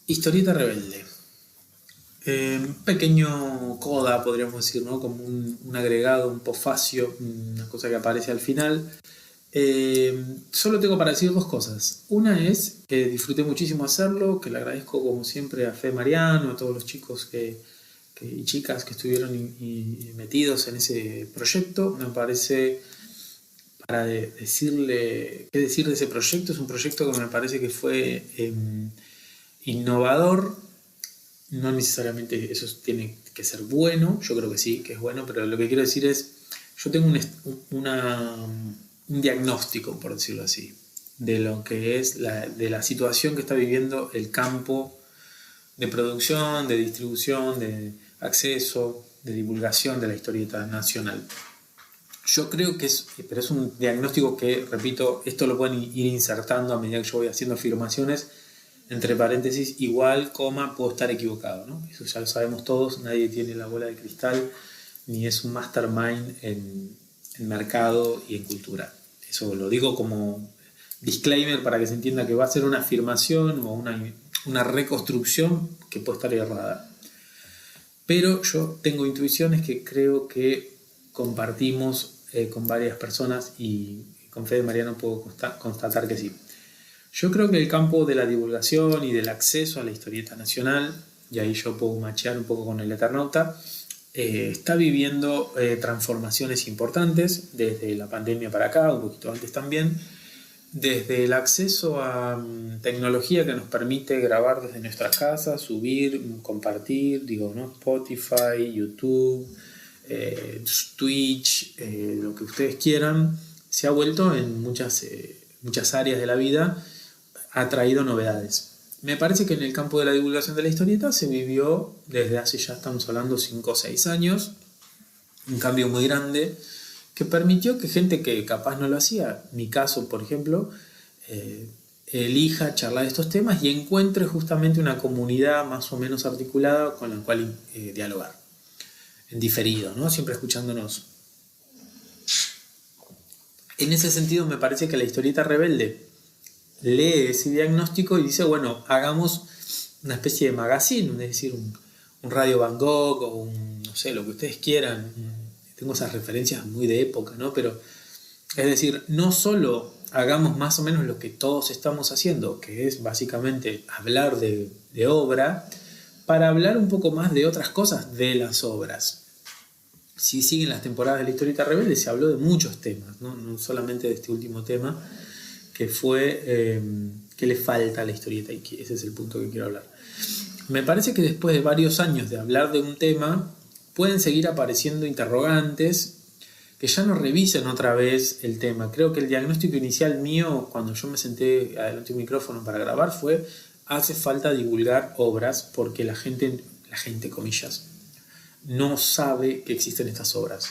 Historieta rebelde. Pequeño coda, podríamos decir, ¿no? Como un agregado, un posfacio, una cosa que aparece al final. Solo tengo para decir dos cosas. Una es que disfruté muchísimo hacerlo, que le agradezco como siempre a Fede Mariano, a todos los chicos y chicas que estuvieron metidos en ese proyecto. Me parece, para decirle qué decir de ese proyecto, es un proyecto que me parece que fue innovador. No necesariamente eso tiene que ser bueno, yo creo que sí, que es bueno, pero lo que quiero decir es, yo tengo un diagnóstico, por decirlo así, de lo que es de la situación que está viviendo el campo de producción, de distribución, de acceso, de divulgación de la historieta nacional. Yo creo que pero es un diagnóstico que, repito, esto lo pueden ir insertando a medida que yo voy haciendo afirmaciones, entre paréntesis, igual, coma, puedo estar equivocado, ¿no? Eso ya lo sabemos todos, nadie tiene la bola de cristal, ni es un mastermind en mercado y en cultura. Eso lo digo como disclaimer para que se entienda que va a ser una afirmación o una reconstrucción que puede estar errada. Pero yo tengo intuiciones que creo que compartimos con varias personas y con Fede Mariano puedo constatar que sí. Yo creo que el campo de la divulgación y del acceso a la historieta nacional, y ahí yo puedo machear un poco con el Eternauta, está viviendo transformaciones importantes desde la pandemia para acá, un poquito antes también, desde el acceso a tecnología que nos permite grabar desde nuestras casas, subir, compartir, ¿no? Spotify, YouTube, Twitch, lo que ustedes quieran, se ha vuelto en muchas áreas de la vida, ha traído novedades. Me parece que en el campo de la divulgación de la historieta se vivió desde hace ya estamos hablando 5 o 6 años un cambio muy grande que permitió que gente que capaz no lo hacía, mi caso por ejemplo, elija charlar de estos temas y encuentre justamente una comunidad más o menos articulada con la cual dialogar en diferido, ¿no? Siempre escuchándonos. En ese sentido me parece que la historieta rebelde lee ese diagnóstico y dice, bueno, hagamos una especie de magazine, es decir, un Radio Van Gogh o no sé, lo que ustedes quieran. Tengo esas referencias muy de época, ¿no? Pero, es decir, no solo hagamos más o menos lo que todos estamos haciendo, que es básicamente hablar de obra, para hablar un poco más de otras cosas de las obras. Si siguen las temporadas de la historieta rebelde, se habló de muchos temas, no solamente de este último tema, que fue qué le falta a la historieta, y ese es el punto que quiero hablar. Me parece que después de varios años de hablar de un tema, pueden seguir apareciendo interrogantes que ya no revisen otra vez el tema. Creo que el diagnóstico inicial mío, cuando yo me senté adelante de un micrófono para grabar, fue: hace falta divulgar obras porque la gente, comillas, no sabe que existen estas obras.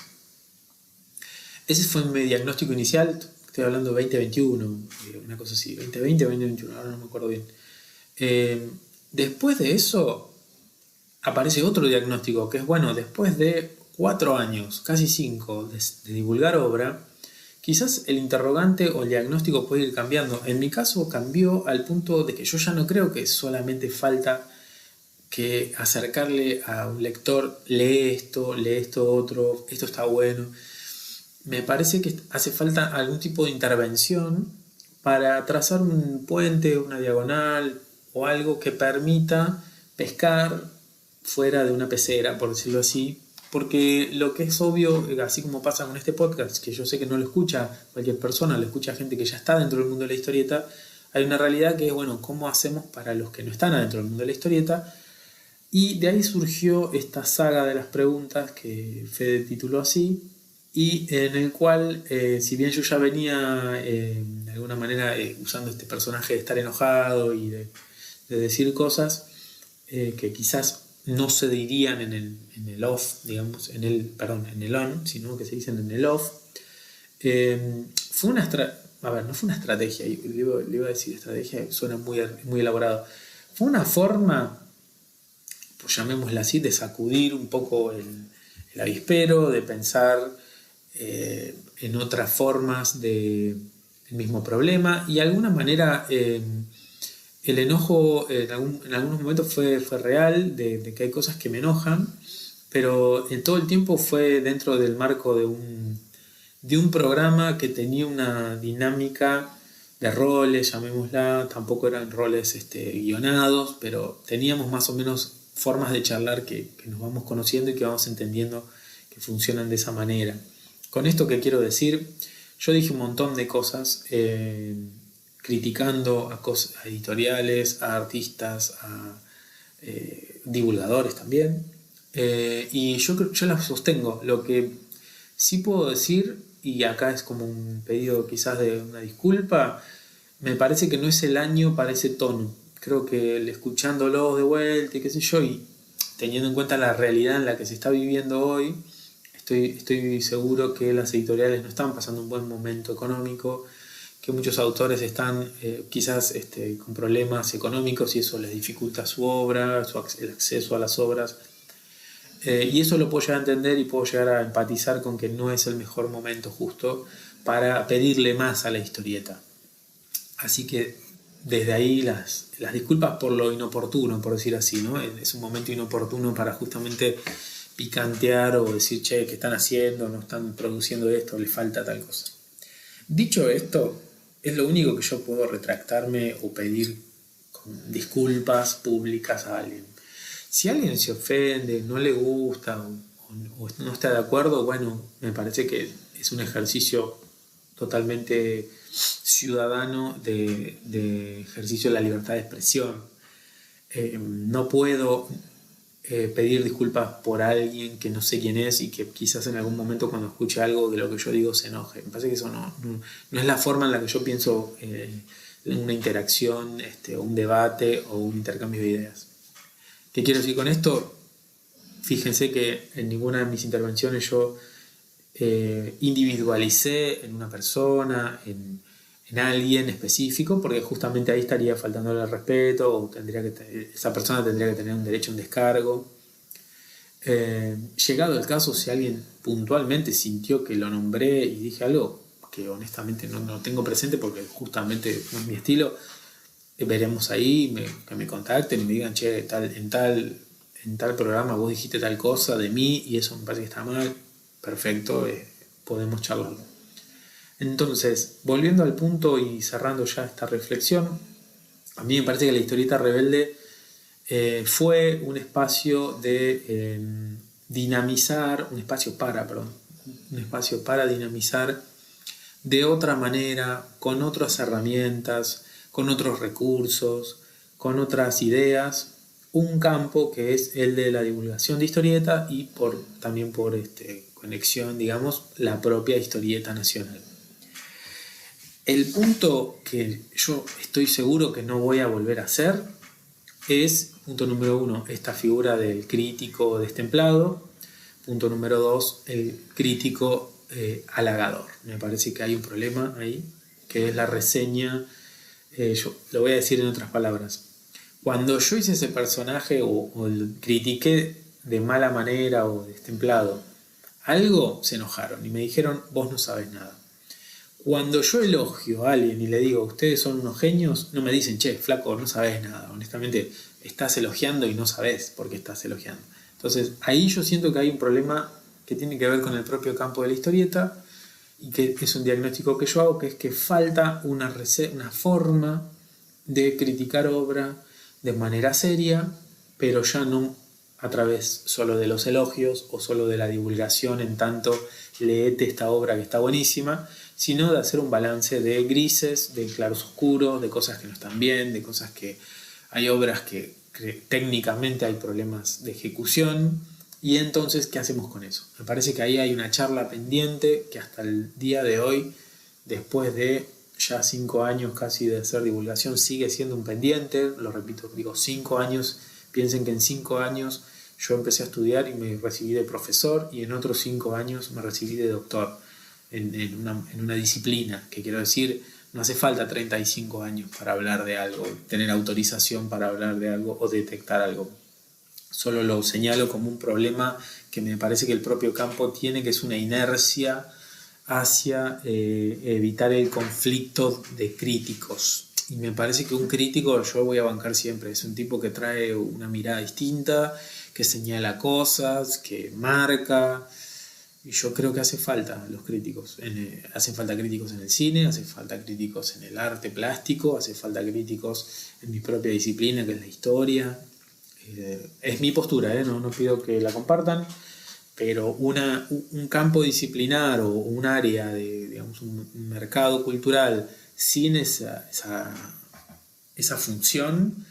Ese fue mi diagnóstico inicial. Estoy hablando de 2021, una cosa así, 2020 o 2021, ahora no me acuerdo bien. Después de eso aparece otro diagnóstico, que es, bueno, después de 4 años, casi 5, de divulgar obra, quizás el interrogante o el diagnóstico puede ir cambiando. En mi caso cambió al punto de que yo ya no creo que solamente falta que acercarle a un lector, lee esto otro, esto está bueno. Me parece que hace falta algún tipo de intervención para trazar un puente, una diagonal o algo que permita pescar fuera de una pecera, por decirlo así, porque lo que es obvio, así como pasa con este podcast, que yo sé que no lo escucha cualquier persona, lo escucha gente que ya está dentro del mundo de la historieta, hay una realidad que es, bueno, ¿cómo hacemos para los que no están adentro del mundo de la historieta? Y de ahí surgió esta saga de las preguntas que Fede tituló así, y en el cual, si bien yo ya venía de alguna manera usando este personaje de estar enojado y de decir cosas que quizás no se dirían en el off, digamos, en el on, sino que se dicen en el off, fue una no fue una estrategia, le iba a decir estrategia, suena muy elaborado, fue una forma, pues llamémosla así, de sacudir un poco el avispero, de pensar en otras formas del mismo problema y de alguna manera El enojo en algunos momentos fue real, de que hay cosas que me enojan, pero en todo el tiempo fue dentro del marco de un programa que tenía una dinámica de roles, llamémosla, tampoco eran roles guionados, pero teníamos más o menos formas de charlar que nos vamos conociendo y que vamos entendiendo que funcionan de esa manera. Con esto que quiero decir, yo dije un montón de cosas criticando a editoriales, a artistas, a divulgadores también, y yo las sostengo. Lo que sí puedo decir, y acá es como un pedido quizás de una disculpa, me parece que no es el año para ese tono. Creo que escuchándolos de vuelta y qué sé yo, y teniendo en cuenta la realidad en la que se está viviendo hoy, estoy seguro que las editoriales no están pasando un buen momento económico, que muchos autores están quizás con problemas económicos y eso les dificulta su obra, el acceso a las obras. Y eso lo puedo llegar a entender y puedo llegar a empatizar con que no es el mejor momento justo para pedirle más a la historieta. Así que desde ahí las disculpas por lo inoportuno, por decir así, ¿no? Es un momento inoportuno para justamente picantear o decir, che, ¿qué están haciendo? No están produciendo esto, les falta tal cosa. Dicho esto, es lo único que yo puedo retractarme o pedir con disculpas públicas a alguien. Si alguien se ofende, no le gusta o no está de acuerdo, bueno, me parece que es un ejercicio totalmente ciudadano de ejercicio de la libertad de expresión. No puedo pedir disculpas por alguien que no sé quién es y que quizás en algún momento cuando escuche algo de lo que yo digo se enoje. Me parece que eso no es la forma en la que yo pienso en una interacción, un debate o un intercambio de ideas. ¿Qué quiero decir con esto? Fíjense que en ninguna de mis intervenciones yo individualicé en una persona, en alguien específico, porque justamente ahí estaría faltándole el respeto o esa persona tendría que tener un derecho a un descargo. Llegado el caso, si alguien puntualmente sintió que lo nombré y dije algo que honestamente no tengo presente porque justamente no es mi estilo, veremos ahí, que me contacten y me digan, che, en tal programa vos dijiste tal cosa de mí y eso me parece que está mal, perfecto, podemos charlarlo. Entonces, volviendo al punto y cerrando ya esta reflexión, a mí me parece que la historieta rebelde fue un espacio de dinamizar, un espacio para dinamizar de otra manera, con otras herramientas, con otros recursos, con otras ideas, un campo que es el de la divulgación de historieta y también por conexión, digamos, la propia historieta nacional. El punto que yo estoy seguro que no voy a volver a hacer es, punto número 1, esta figura del crítico destemplado. Punto número 2, el crítico halagador. Me parece que hay un problema ahí, que es la reseña. Yo lo voy a decir en otras palabras. Cuando yo hice ese personaje o critiqué de mala manera o destemplado algo, se enojaron y me dijeron, vos no sabes nada. Cuando yo elogio a alguien y le digo, ustedes son unos genios, no me dicen, che, flaco, no sabes nada. Honestamente, estás elogiando y no sabes por qué estás elogiando. Entonces, ahí yo siento que hay un problema que tiene que ver con el propio campo de la historieta y que es un diagnóstico que yo hago, que es que falta una forma de criticar obra de manera seria, pero ya no a través solo de los elogios o solo de la divulgación en tanto leete esta obra que está buenísima, sino de hacer un balance de grises, de claros oscuros, de cosas que no están bien, de cosas que hay obras que técnicamente hay problemas de ejecución. Y entonces, ¿qué hacemos con eso? Me parece que ahí hay una charla pendiente que hasta el día de hoy, después de ya 5 años casi de hacer divulgación, sigue siendo un pendiente. Lo repito, digo 5 años. Piensen que en 5 años yo empecé a estudiar y me recibí de profesor y en otros 5 años me recibí de doctor en una disciplina, que quiero decir, no hace falta 35 años para hablar de algo, tener autorización para hablar de algo o detectar algo. Solo lo señalo como un problema que me parece que el propio campo tiene, que es una inercia hacia evitar el conflicto de críticos. Y me parece que un crítico yo voy a bancar siempre. Es un tipo que trae una mirada distinta, que señala cosas, que marca. Y yo creo que hace falta los críticos. Hacen falta críticos en el cine, hace falta críticos en el arte plástico, hace falta críticos en mi propia disciplina, que es la historia. Es mi postura, no pido que la compartan, pero un campo disciplinar o un área de, digamos, un mercado cultural sin esa función,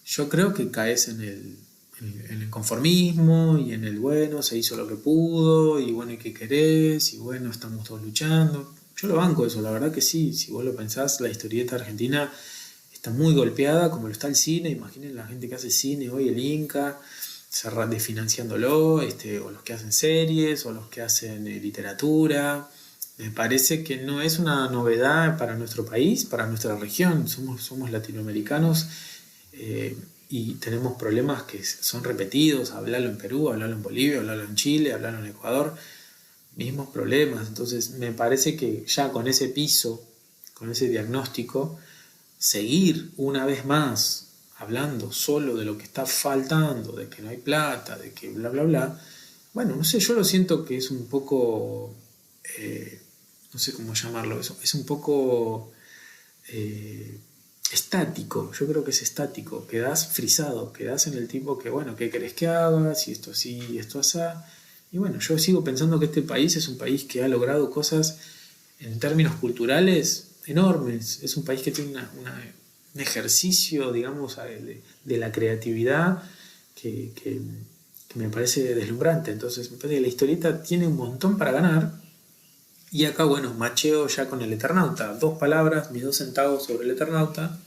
yo creo que caes en el conformismo y en el bueno, se hizo lo que pudo y bueno, ¿y qué querés? Y bueno, estamos todos luchando. Yo lo banco eso, la verdad que sí, si vos lo pensás, la historieta argentina está muy golpeada como lo está el cine. Imaginen la gente que hace cine hoy, el Inca, desfinanciándolo, o los que hacen series, o los que hacen literatura. Me parece que no es una novedad para nuestro país, para nuestra región. Somos latinoamericanos y tenemos problemas que son repetidos. Hablarlo en Perú, hablarlo en Bolivia, hablarlo en Chile, hablarlo en Ecuador. Mismos problemas. Entonces me parece que ya con ese piso, con ese diagnóstico, seguir una vez más hablando solo de lo que está faltando, de que no hay plata, de que bla, bla, bla, bueno, no sé, yo lo siento que es un poco, no sé cómo llamarlo, es un poco estático. Yo creo que es estático, quedás frisado, quedás en el tipo que, bueno, ¿qué querés que hagas? Y esto así, y esto así. Y bueno, yo sigo pensando que este país es un país que ha logrado cosas en términos culturales enormes. Es un país que tiene un ejercicio, digamos, de la creatividad que me parece deslumbrante. Entonces me parece que la historieta tiene un montón para ganar. Y acá, bueno, macheo ya con el Eternauta. 2 palabras, mis 2 centavos sobre el Eternauta.